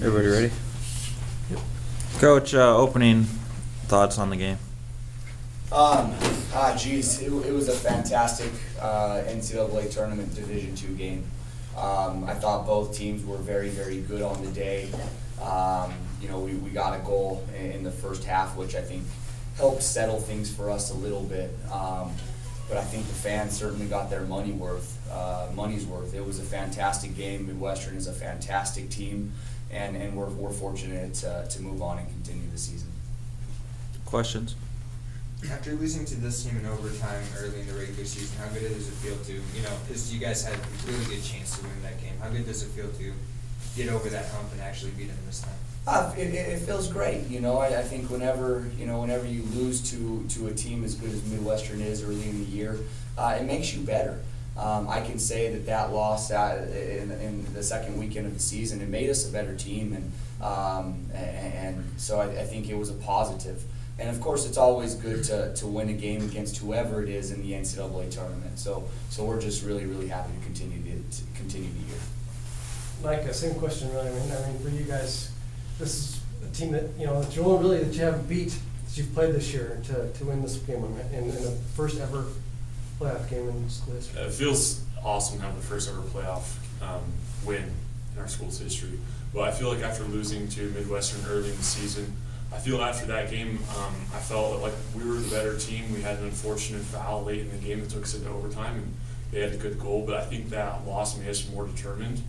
Everybody ready? Yep. Coach, opening thoughts on the game? It was a fantastic NCAA tournament Division II game. I thought both teams were very, very good on the day. We got a goal in the first half, which I think helped settle things for us a little bit. But I think the fans certainly got their money's worth. It was a fantastic game. Midwestern is a fantastic team, and we're fortunate to move on and continue the season. Questions? After losing to this team in overtime early in the regular season, how good does it feel to, because you guys had a really good chance to win that game, how good does it feel to get over that hump and actually beat them this time? It feels great. I think whenever you lose to a team as good as Midwestern is early in the year, it makes you better. I can say that loss in the second weekend of the season, it made us a better team, and so I think it was a positive. And of course, it's always good to win a game against whoever it is in the NCAA tournament. So we're just really, really happy to continue the year. Mike, same question, really. I mean, for you guys, this is a team that that you haven't beat that you've played this year to win this game in the first ever playoff game in school history. It feels awesome to have the first ever playoff win in our school's history. But I feel like after losing to Midwestern early in the season, I feel after that game, I felt like we were the better team. We had an unfortunate foul late in the game that took us into overtime, and they had a good goal. But I think that loss made us more determined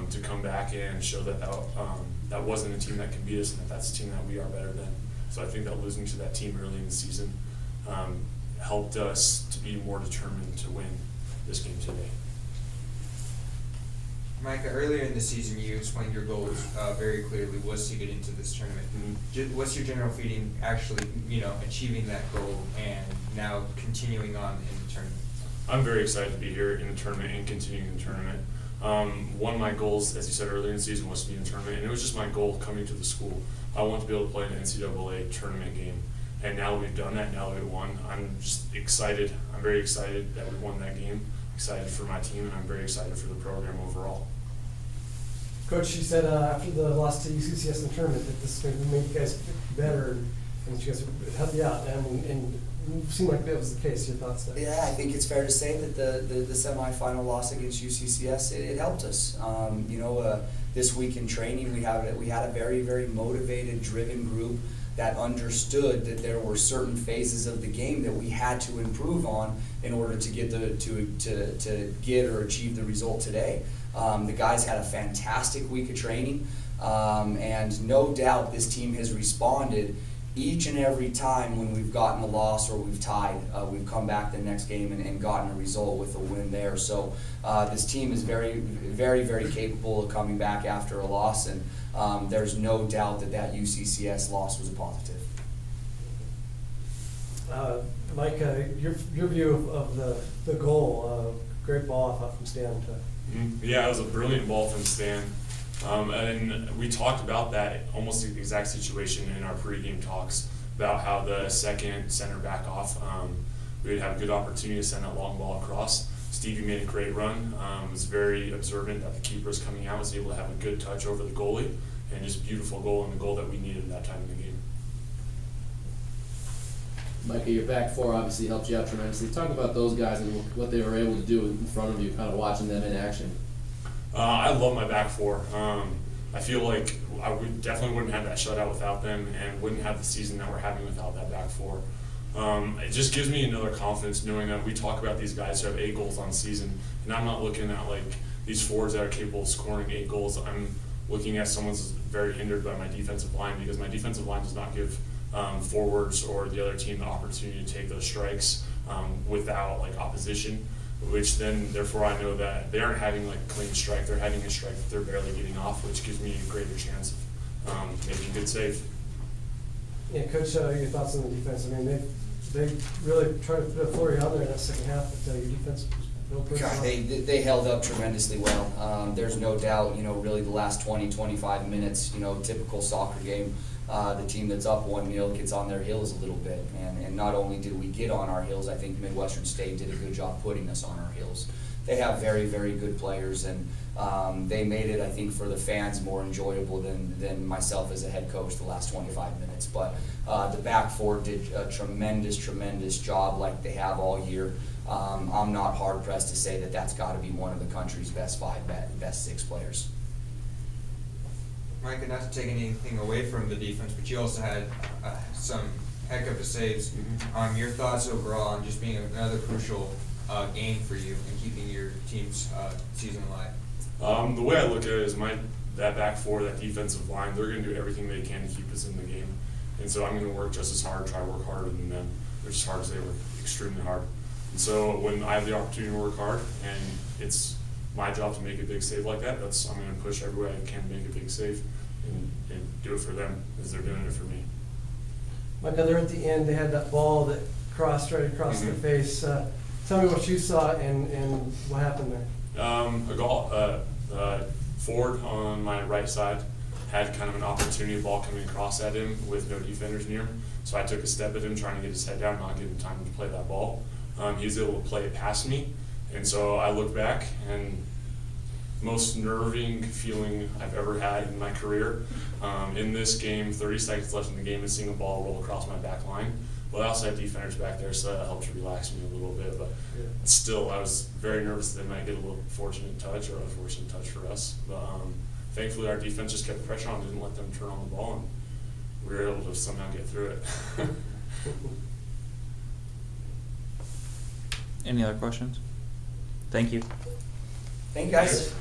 to come back and show that wasn't a team that can beat us, and that's a team that we are better than. So I think that losing to that team early in the season helped us to be more determined to win this game today. Micah, earlier in the season, you explained your goals very clearly was to get into this tournament. Mm-hmm. What's your general feeling actually, achieving that goal and now continuing on in the tournament? I'm very excited to be here in the tournament and continuing the tournament. One of my goals, as you said earlier in the season, was to be in the tournament, and it was just my goal coming to the school. I want to be able to play an NCAA tournament game, and now that we've done that, now that we won, I'm just excited. I'm very excited that we won that game. Excited for my team, and I'm very excited for the program overall. Coach, you said after the loss to UCCS in the tournament that this made you guys better and you guys would help you out, and it seemed like that was the case. Your thoughts there? Yeah, I think it's fair to say that the semifinal loss against UCCS it helped us. This week in training we had a very, very motivated, driven group that understood that there were certain phases of the game that we had to improve on in order to get to get or achieve the result today. The guys had a fantastic week of training, and no doubt this team has responded each and every time when we've gotten a loss or we've tied. We've come back the next game and gotten a result with a win there. So this team is very, very, very capable of coming back after a loss, and there's no doubt that UCCS loss was a positive. Mike, your view of the goal, great ball off from Stan. Yeah, it was a brilliant ball from Stan. And we talked about that, almost the exact situation in our pregame talks, about how the second center back off, we would have a good opportunity to send that long ball across. Stevie made a great run, was very observant that the keeper was coming out, was able to have a good touch over the goalie, and just beautiful goal, and the goal that we needed at that time in the game. Micah, your back four obviously helped you out tremendously. Talk about those guys and what they were able to do in front of you, kind of watching them in action. I love my back four. I feel like I definitely wouldn't have that shutout without them, and wouldn't have the season that we're having without that back four. It just gives me another confidence knowing that we talk about these guys who have 8 goals on season, and I'm not looking at like these forwards that are capable of scoring 8 goals. I'm looking at someone who's very hindered by my defensive line, because my defensive line does not give forwards or the other team the opportunity to take those strikes without like opposition, which then therefore I know that they aren't having like a clean strike, they're having a strike that they're barely getting off, which gives me a greater chance of making a good save. Yeah, Coach, your thoughts on the defense? I mean, they really tried to put a flurry out there in that second half, but your defense was real good. God, they held up tremendously well. There's no doubt, really the last 20, 25 minutes, typical soccer game, the team that's up 1-0 gets on their heels a little bit. And not only did we get on our heels, I think Midwestern State did a good job putting us on our heels. they have very, very good players, and they made it, I think, for the fans more enjoyable than myself as a head coach the last 25 minutes. But the back four did a tremendous job like they have all year. I'm not hard pressed to say that that's got to be one of the country's best 5, best 6 players. Micah, not to take anything away from the defense, but you also had some heck of a saves. Your thoughts overall on just being another crucial game for you and keeping your team's season alive? The way I look at it is that back four, that defensive line, they're going to do everything they can to keep us in the game. And so I'm going to work just as hard, try to work harder than them. They're just hard as they work, extremely hard. And so when I have the opportunity to work hard and it's my job to make a big save like that, I'm going to push every way I can to make a big save and do it for them as they're doing it for me. Micah, there at the end, they had that ball that crossed right across their face. Tell me what you saw and what happened there. A goal, forward on my right side had kind of an opportunity, ball coming across at him with no defenders near him. So I took a step at him, trying to get his head down, not give him time to play that ball. He was able to play it past me, and so I looked back, and most nerving feeling I've ever had in my career. In this game, 30 seconds left in the game, and seeing a ball roll across my back line. Well, I also had defenders back there, so that helped relax me a little bit. But still, I was very nervous that they might get a little fortunate touch or unfortunate touch for us. But thankfully, our defense just kept pressure on, didn't let them turn on the ball, and we were able to somehow get through it. Any other questions? Thank you. Thank you, guys.